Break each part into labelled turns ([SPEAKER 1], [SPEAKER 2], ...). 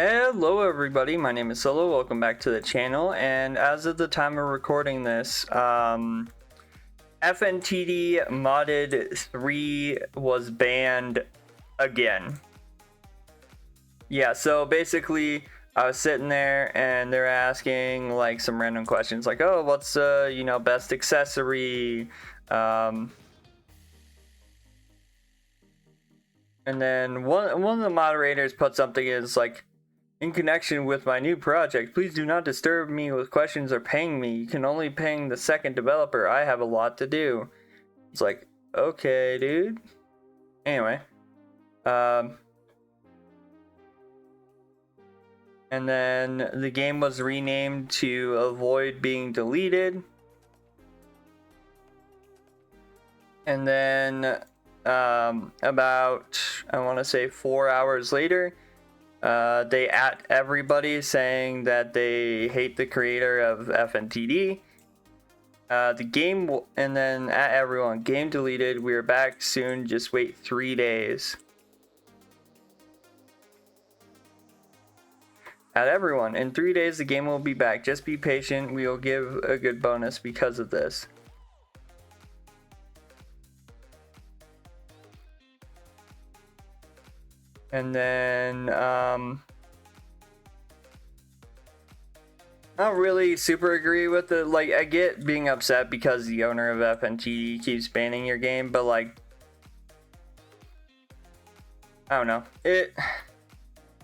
[SPEAKER 1] Hello everybody, my name is Solo, welcome back to the channel, and as of the time of recording this, FNTD Modded 3 was banned again. Yeah, so basically, I was sitting there and they're asking like some random questions like, oh, what's best accessory? And then one of the moderators put something is like, in connection with my new project, please do not disturb me with questions or ping me. You can only ping the second developer. I have a lot to do. It's like, okay, dude. Anyway. And then the game was renamed to avoid being deleted. And then about, I want to say 4 hours later, they at everybody saying that they hate the creator of FNTD. The game, and then at everyone, game deleted. We're back soon. Just wait 3 days. At everyone, in 3 days the game will be back. Just be patient. We will give a good bonus because of this. And then, not really super agree with it. Like, I get being upset because the owner of FNTD keeps banning your game, but like, I don't know.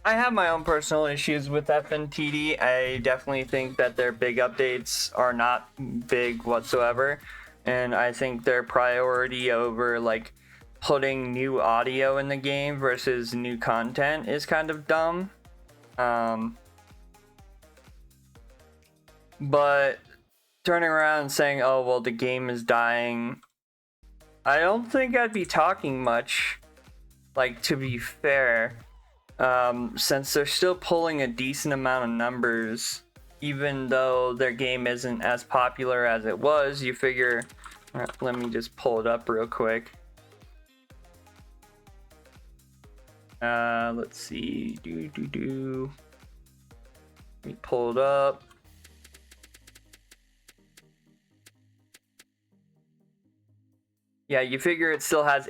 [SPEAKER 1] I have my own personal issues with FNTD. I definitely think that their big updates are not big whatsoever, and I think their priority over like putting new audio in the game versus new content is kind of dumb. But turning around and saying, oh well, the game is dying, I don't think I'd be talking much, like, to be fair, since they're still pulling a decent amount of numbers even though their game isn't as popular as it was. You figure, let me just pull it up real quick. Let's see. Let me pull it up. Yeah, you figure it still has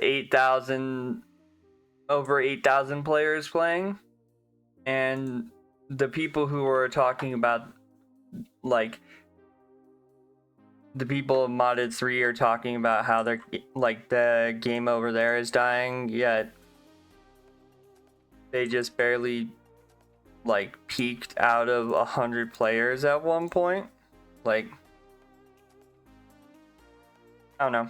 [SPEAKER 1] over 8,000 players playing, and the people who are talking about, like, the people of Modded 3 are talking about how they're like the game over there is dying, yet they just barely like peaked out of 100 players at one point. Like, I don't know.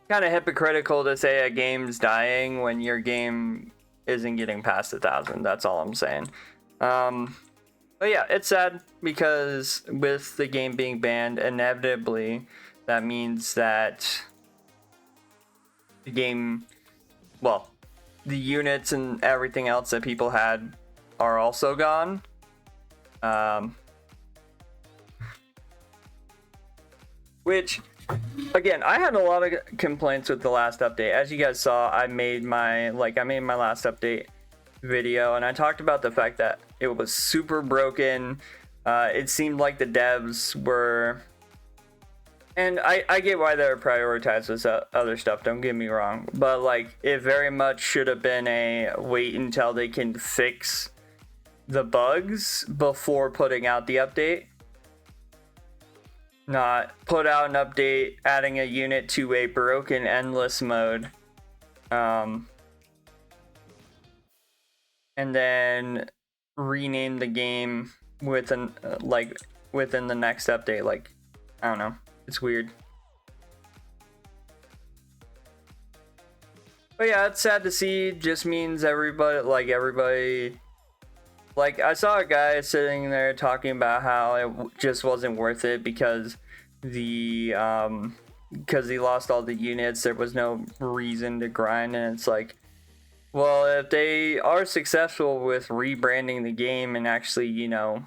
[SPEAKER 1] Kind of hypocritical to say a game's dying when your game isn't getting past 1,000. That's all I'm saying. But yeah, it's sad because with the game being banned, inevitably that means that the game, well, the units and everything else that people had are also gone. Which, again, I had a lot of complaints with the last update. As you guys saw, I made my last update video, and I talked about the fact that it was super broken. It seemed like the devs were, and I get why they were prioritized with other stuff, don't get me wrong, but like, it very much should have been a wait until they can fix the bugs before putting out the update. Not put out an update adding a unit to a broken endless mode, and then rename the game within the next update. Like, I don't know, it's weird. But yeah, it's sad to see. Just means everybody, like, I saw a guy sitting there talking about how it just wasn't worth it because he lost all the units. There was no reason to grind, and it's like, well, if they are successful with rebranding the game and actually, you know,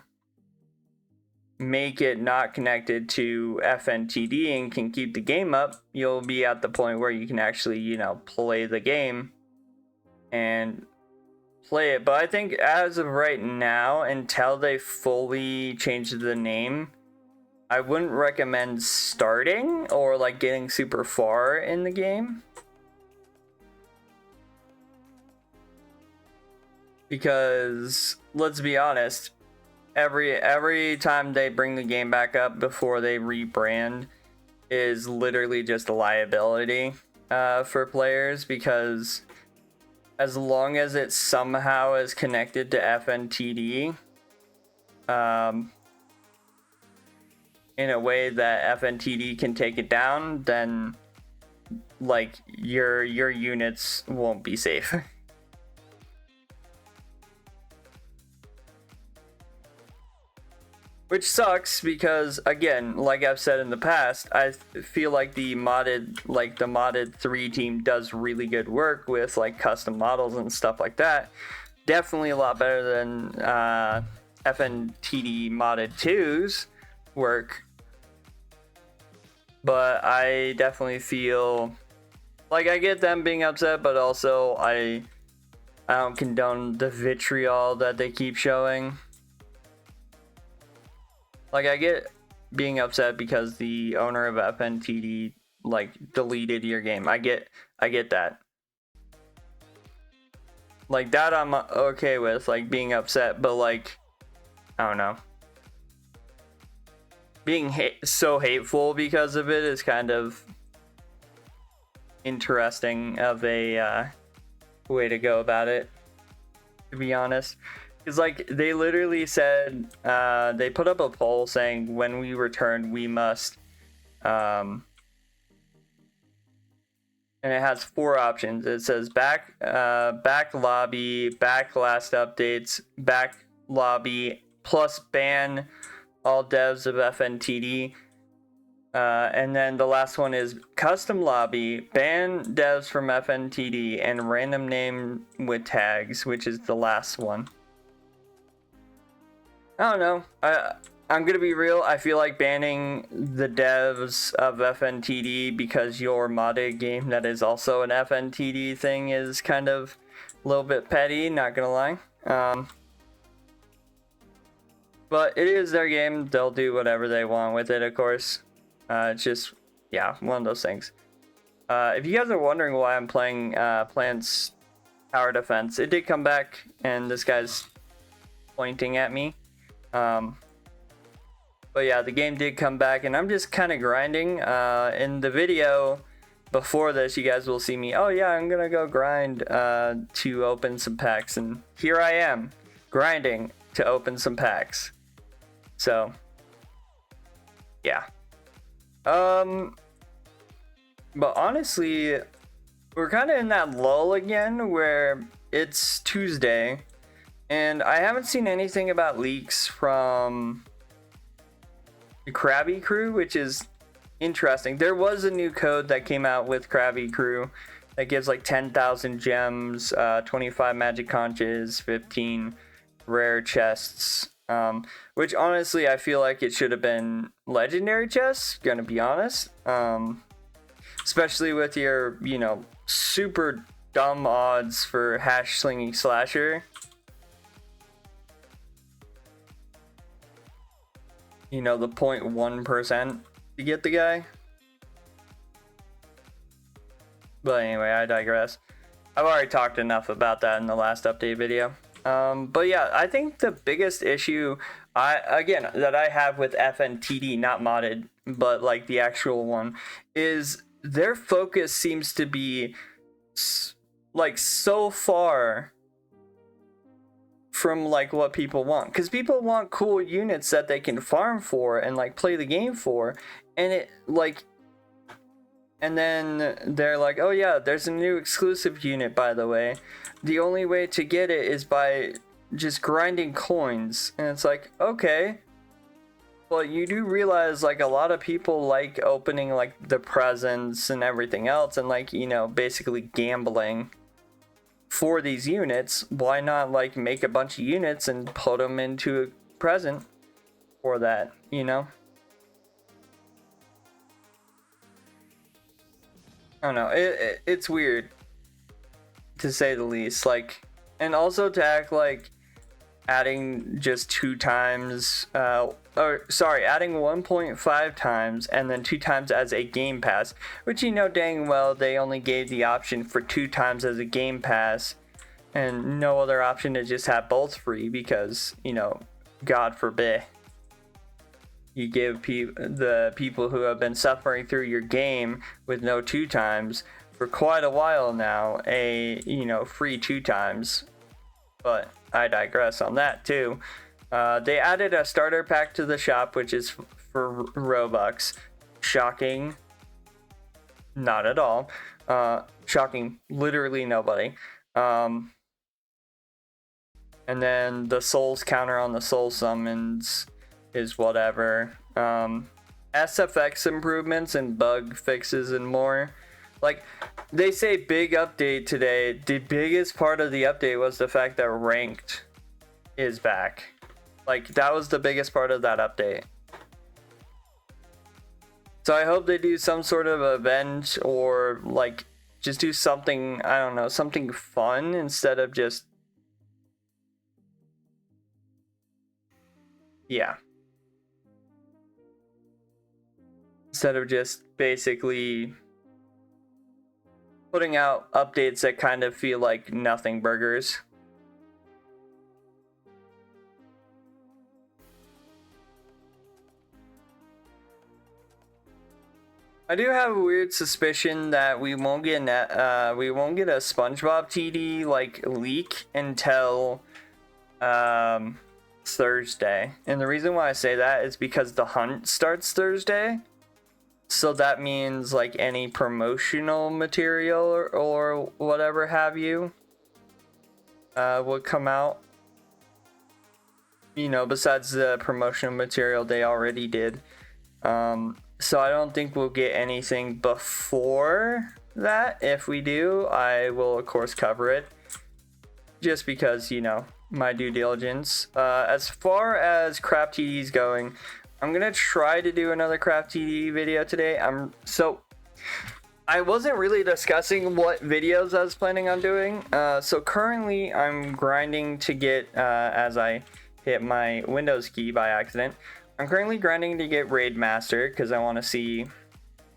[SPEAKER 1] make it not connected to FNTD and can keep the game up, you'll be at the point where you can actually, you know, play the game and play it, but I think as of right now, until they fully change the name, I wouldn't recommend starting or like getting super far in the game. Because let's be honest, every time they bring the game back up before they rebrand is literally just a liability for players, because as long as it somehow is connected to FNTD in a way that FNTD can take it down, then like your units won't be safe. Which sucks because, again, like I've said in the past, I feel like the modded 3 team does really good work with like custom models and stuff like that. Definitely a lot better than FNTD modded 2's work. But I definitely feel like I get them being upset, but also I don't condone the vitriol that they keep showing. Like, I get being upset because the owner of FNTD like deleted your game. I get that. Like that I'm okay with, like being upset, but like I don't know. Being so hateful because of it is kind of interesting of a way to go about it, to be honest. Because like they literally said, they put up a poll saying when we return we must, and it has 4 options. It says back lobby, back last updates, back lobby, plus ban all devs of FNTD. And then the last one is custom lobby, ban devs from FNTD, and random name with tags, which is the last one. I don't know. I'm gonna be real. I feel like banning the devs of FNTD because your modded game that is also an FNTD thing is kind of a little bit petty, not gonna lie. But it is their game. They'll do whatever they want with it, of course. It's just, yeah, one of those things. If you guys are wondering why I'm playing Plants Tower Defense, it did come back, and this guy's pointing at me. But yeah, the game did come back, and I'm just kind of grinding. In the video before this, you guys will see me, oh yeah, I'm gonna go grind to open some packs, and here I am, grinding to open some packs. So, yeah. But honestly, we're kind of in that lull again where it's Tuesday, and I haven't seen anything about leaks from the Krabby Crew, which is interesting. There was a new code that came out with Krabby Crew that gives like 10,000 gems, 25 magic conches, 15 rare chests, which honestly I feel like it should have been legendary chests, gonna be honest. Especially with your, you know, super dumb odds for hash slinging slasher. You know, the 0.1% to get the guy. But anyway, I digress. I've already talked enough about that in the last update video. But yeah, I think the biggest issue that I have with FNTD, not modded, but like the actual one, is their focus seems to be like so far from like what people want, because people want cool units that they can farm for and like play the game for, and it like, and then they're like, oh yeah, there's a new exclusive unit, by the way. The only way to get it is by just grinding coins. And it's like, okay, well, you do realize like a lot of people like opening like the presents and everything else, and like, you know, basically gambling for these units. Why not like make a bunch of units and put them into a present for that, you know? I don't know, it's weird, to say the least. Like, And also to act like adding just 2 times, adding 1.5 times and then 2 times as a game pass, which you know dang well they only gave the option for 2 times as a game pass and no other option to just have both free because, you know, God forbid you give the people who have been suffering through your game with no 2 times for quite a while now a, you know, free 2 times. But I digress on that too. They added a starter pack to the shop, which is for Robux. Shocking. Not at all. Shocking literally nobody. And then the souls counter on the soul summons is whatever. SFX improvements and bug fixes and more. Like, they say big update today. The biggest part of the update was the fact that ranked is back. Like, that was the biggest part of that update. So I hope they do some sort of event or, like, just do something, I don't know, something fun instead of just... Yeah. Instead of just basically putting out updates that kind of feel like nothing burgers. I do have a weird suspicion that we won't get a SpongeBob TD like leak until Thursday. And the reason why I say that is because the hunt starts Thursday. So that means like any promotional material or whatever have you would come out. You know, besides the promotional material they already did. So I don't think we'll get anything before that. If we do, I will of course cover it. Just because, you know, my due diligence. As far as craft TDs going, I'm gonna try to do another craft TD video today. So I wasn't really discussing what videos I was planning on doing. So currently I'm grinding to get, as I hit my Windows key by accident, I'm currently grinding to get Raid Master because I want to see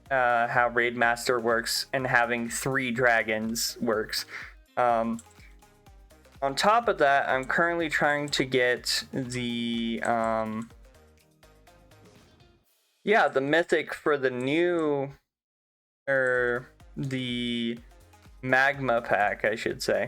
[SPEAKER 1] how Raid Master works and having 3 dragons works. On top of that, I'm currently trying to get the the mythic for the new, the magma pack, I should say.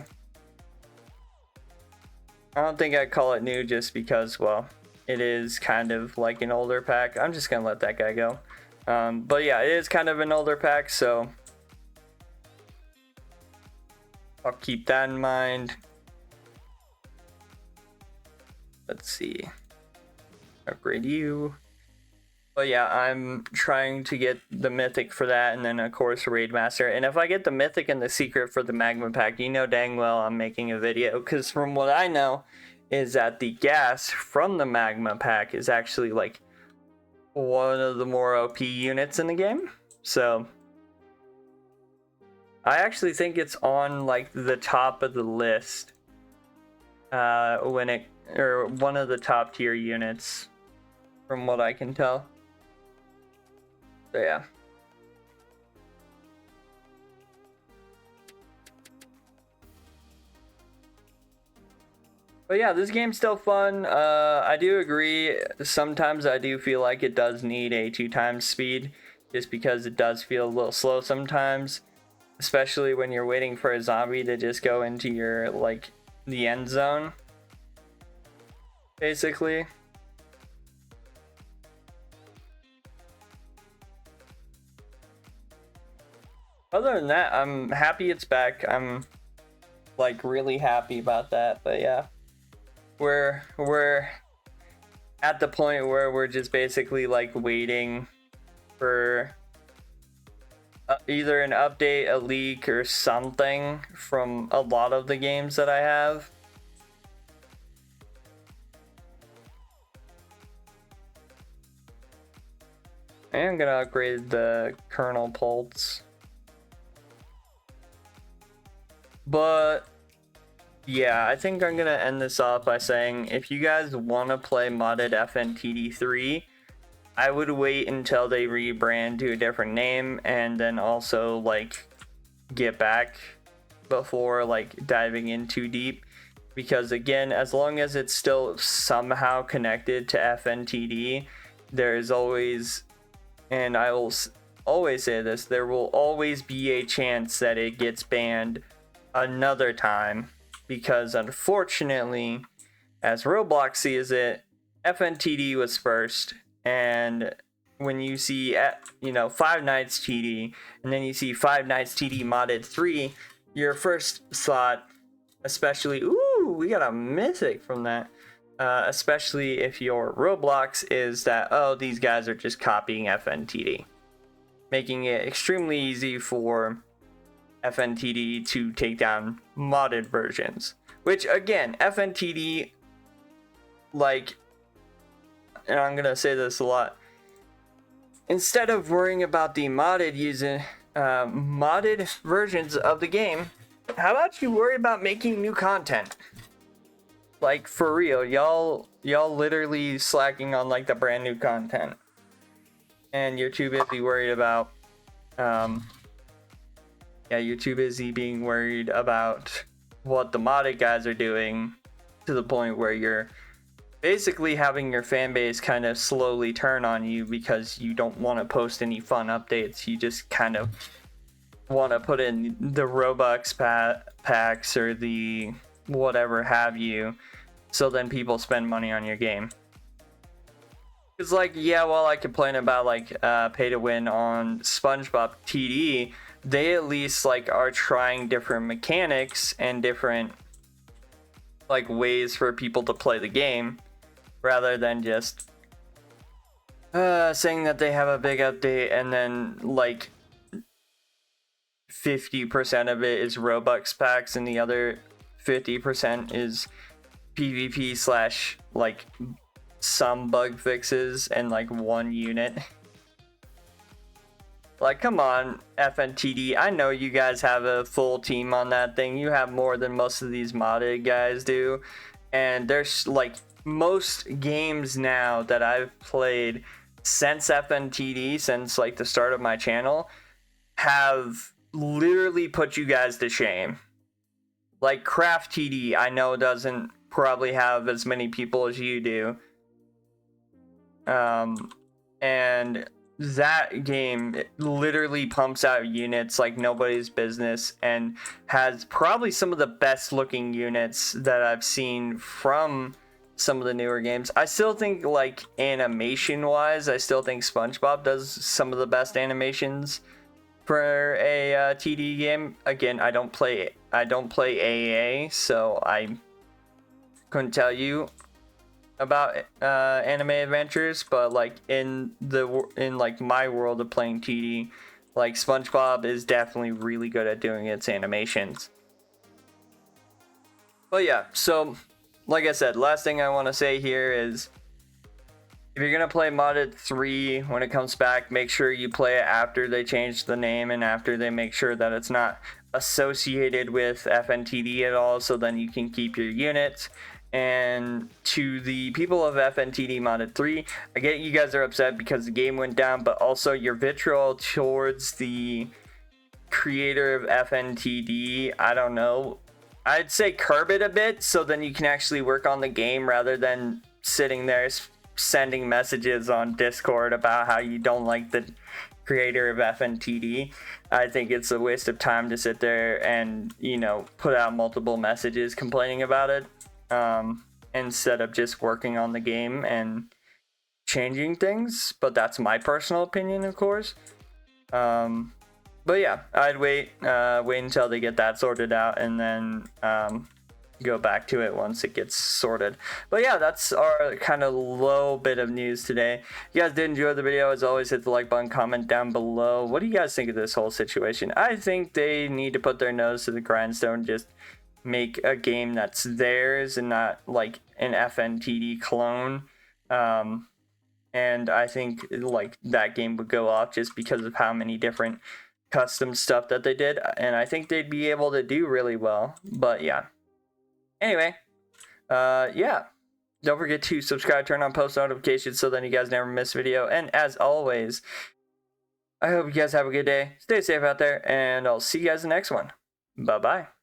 [SPEAKER 1] I don't think I'd call it new just because, well, it is kind of like an older pack. I'm just gonna let that guy go. But yeah, it is kind of an older pack, so I'll keep that in mind. Let's see. Upgrade you. But yeah, I'm trying to get the mythic for that, and then of course Raid Master. And if I get the mythic and the secret for the magma pack, you know dang well I'm making a video, because from what I know is that the gas from the magma pack is actually like one of the more OP units in the game. So I actually think it's on like the top of the list when it, or one of the top tier units from what I can tell. So yeah. But yeah, this game's still fun. I do agree. Sometimes I do feel like it does need a 2 times speed, just because it does feel a little slow sometimes, especially when you're waiting for a zombie to just go into your, like, the end zone, basically. Other than that, I'm happy it's back. I'm like really happy about that. But yeah, we're at the point where we're just basically like waiting for either an update, a leak, or something from a lot of the games that I have. I am gonna upgrade the kernel pulse. But yeah, I think I'm gonna end this off by saying if you guys want to play modded FNTD 3, I would wait until they rebrand to a different name and then also like get back before like diving in too deep, because again, as long as it's still somehow connected to FNTD, there's always, and I will always say this, there will always be a chance that it gets banned another time, because unfortunately, as Roblox sees it, FNTD was first, and when you see Five Nights TD and then you see Five Nights TD modded 3, your first thought, especially, ooh, we got a mythic from that, especially if your Roblox, is that, oh, these guys are just copying FNTD, making it extremely easy for FNTD to take down modded versions. Which again, FNTD, like, and I'm gonna say this a lot, instead of worrying about the modded versions of the game, how about you worry about making new content? Like, for real, y'all literally slacking on like the brand new content, and you're too busy worried about you're too busy being worried about what the modded guys are doing, to the point where you're basically having your fan base kind of slowly turn on you because you don't want to post any fun updates. You just kind of want to put in the Robux packs or the whatever have you, so then people spend money on your game. It's like, yeah, while I complain about like pay to win on SpongeBob TD, they at least like are trying different mechanics and different like ways for people to play the game, rather than just saying that they have a big update and then like 50% of it is Robux packs and the other 50% is PvP slash like some bug fixes and like one unit. Like, come on, FNTD, I know you guys have a full team on that thing. You have more than most of these modded guys do. And there's like most games now that I've played since FNTD, since like the start of my channel, have literally put you guys to shame. Like Craft TD, I know doesn't probably have as many people as you do. And that game literally pumps out units like nobody's business and has probably some of the best looking units that I've seen from some of the newer games. I still think, like, animation wise, I still think SpongeBob does some of the best animations for a TD game. Again, I don't play AA, so I couldn't tell you about anime adventures, but like in like my world of playing TD, like SpongeBob is definitely really good at doing its animations. But yeah, so like I said, last thing I want to say here is, if you're gonna play modded 3 when it comes back, make sure you play it after they change the name and after they make sure that it's not associated with FNTD at all, so then you can keep your units. And to the people of FNTD modded 3, I get you guys are upset because the game went down, but also your vitriol towards the creator of FNTD, I don't know, I'd say curb it a bit, so then you can actually work on the game rather than sitting there sending messages on Discord about how you don't like the creator of FNTD. I think it's a waste of time to sit there and, you know, put out multiple messages complaining about it, instead of just working on the game and changing things. But that's my personal opinion, of course. But yeah, I'd wait until they get that sorted out and then go back to it once it gets sorted. But yeah, that's our kind of low bit of news today. If you guys did enjoy the video, as always, hit the like button, comment down below. What do you guys think of this whole situation? I think they need to put their nose to the grindstone, just make a game that's theirs and not like an FNTD clone. And I think like that game would go off just because of how many different custom stuff that they did, and I think they'd be able to do really well. But yeah, Anyway, yeah. Don't forget to subscribe, turn on post notifications so then you guys never miss a video. And as always, I hope you guys have a good day. Stay safe out there, and I'll see you guys in the next one. Bye-bye.